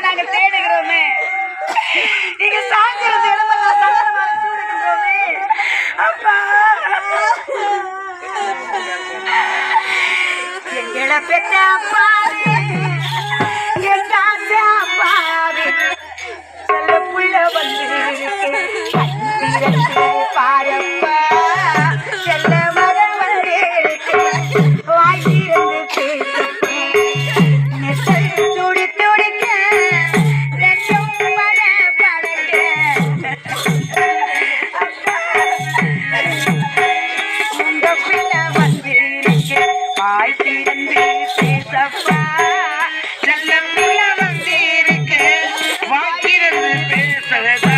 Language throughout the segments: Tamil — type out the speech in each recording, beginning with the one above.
நாங்க தேடுகிறோமே, நீங்க சாஞ்சிருந்த இடமெல்லாம் சந்தனமாக சூடுகின்றோமே அப்பா. எங்களை பெற்ற அப்பாவே, எங்க ஆசை அப்பாவே, சொல்ல புள்ள வந்து பாரப்பா, செல்ல மகன் வந்து வாய்த்திருந்து துடி துடிக்க ரெண்டும் மன பழக உங்க பிள்ளை வந்து வாய்த்திருந்து பேசப்பா, செல்ல புள்ள வந்து இருக்கு வாக்கிருந்து பேசுறதா.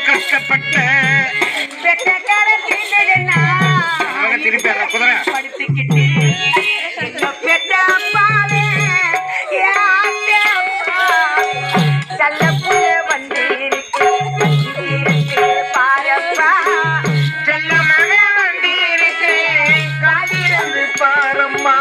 கஷ்டப்பட்ட திருப்பி குதிரை படுத்துக்கிட்டு பெற்ற அப்பாவே நல்ல புள்ள வந்து பாரப்பா, செல்ல மகன் வந்து இருக்கு காதிருந்து பாரம்மா.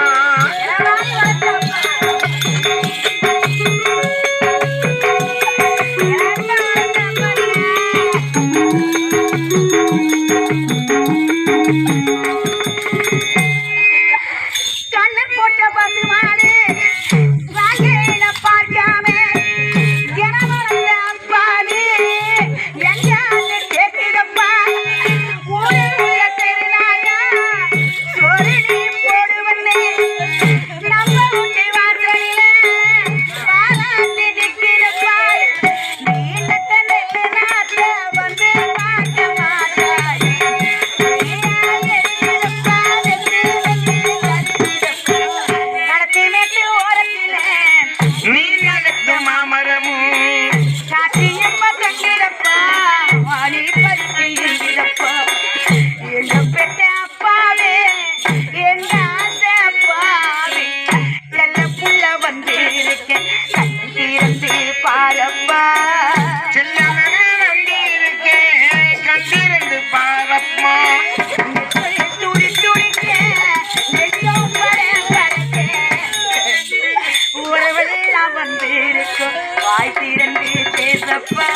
வாய் திறந்து பேசப்பா,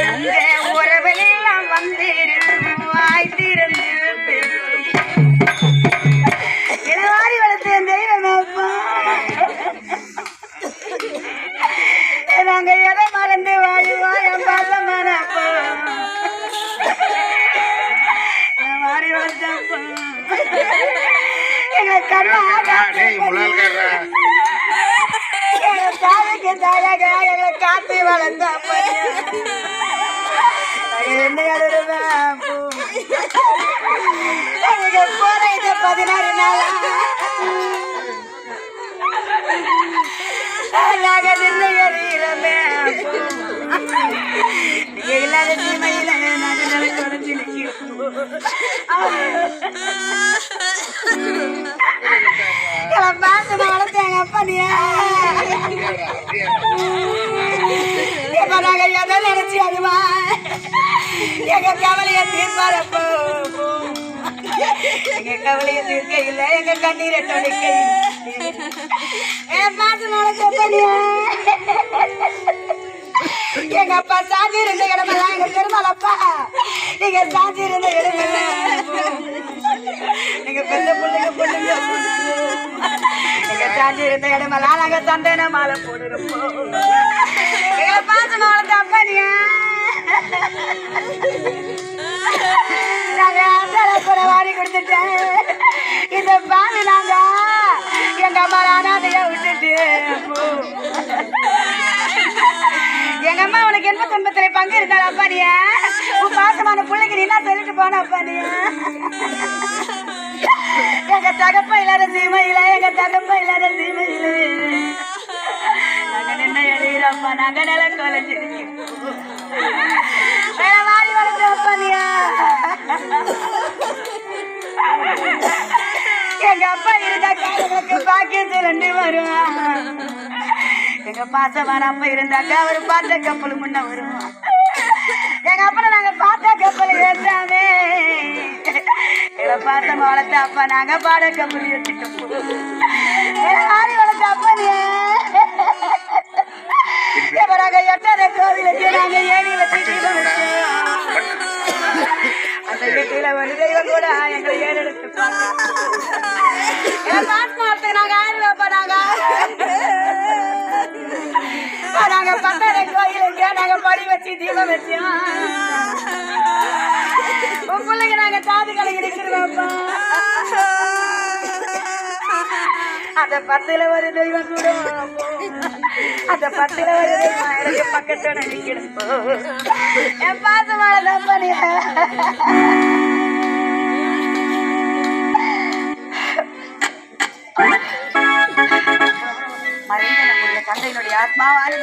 உங்க உறவெல்லாம் வந்து வாய் திறந்து இளவாரி வளர்த்த தெய்வமாப்பா. நாங்க எதை மறந்து வாழுவோம் என் பல்லமானப்பா, வாரி வளர்த்தப்பா எங்க கண்ணா தாய்க்கு தாயாக எங்களை காத்து வளர்ந்த போற இது 16 நாளா நாங்க நின்று எறிகிறோமே. நீங்க இல்லாத தீமையில நாங்க தொடர்ந்து பார்த்து வளர்த்தாங்க அப்பனியா. இப்ப நாங்க எதை நினைச்சு அதுவா எங்க கவலைய தீர்ப்பாரப்போ, எங்க கவலைய தீர்க்க இல்லை, எங்க கண்ணீரை தொலைக்க பார்த்து வளர்த்தப்பனியா. எங்க அப்பா சாஞ்சி இருந்த இடமெல்லாம் எங்க பெருமாளப்பா, நீங்க சாஞ்சி இருந்த இடமெல்லாம் எங்க பெரிய பிள்ளைங்க பொண்ணுங்க எங்க சாஞ்சி இருந்த இடமெல்லாம் நாங்க சந்தன மாலை போடுறப்போ எங்களை பார்த்து வளர்த்த அப்பனியா. நாங்க கூட வாரி கொடுத்துட்டேன், இந்த எங்க அம்மா உனக்கு என்ன துன்பத்துல பங்கு இருந்தாலும் அப்பா நீ உன் பாசமான பிள்ளைக்கு நீ என்ன சொல்லிட்டு போன அப்பா நீ எங்க தகப்ப இல்லாத சீமையில எங்க தகப்ப இல்லாத சீமையில நாங்க நின்ன எழுகிறப்பா நாங்க நில கொலைஞ்சு வாடி வளர்த்து அப்பா நீயா எங்க அப்பா இருந்தா காலங்களுக்கு பாக்கியத்து 2 வருவான் எங்க பாசமான அப்பா இருந்தாக்கா அவரு பார்த்த கப்பல் முன்ன வருவான் எங்க அப்பா நாங்க பார்த்த கப்பல் ஏற்றாமே எங்களை பாசமா வளர்த்த அப்பா நாங்க பாட கப்பல் ஏற்றிட்டோம் ஆடி வளர்த்த அப்பா நீ நாங்க எட்டாத கோவிலுக்கு நாங்க ஏணி வச்சு தீபம் வச்சோம் அந்த வீட்டில ஒரு தெய்வம் கூட எங்களை ஏறெடுத்து நாங்க ஆயிரப்பா நாங்க பத்தாத கோயிலுக்கு நாங்க படி வச்சு தீபம் வச்சோம் உன் பிள்ளைங்க நாங்க காது கலங்கி இருக்கிறோம்ப்பா அந்த 10ல ஒரு தெய்வம் கூட அந்த 10ல ஒரு தெய்வம் எனக்கு பக்கத்தோட நிற்கிறோம் என் பாசமானதான் பண்ணிய மறைந்த நம்முடைய தந்தையினுடைய ஆத்மாவான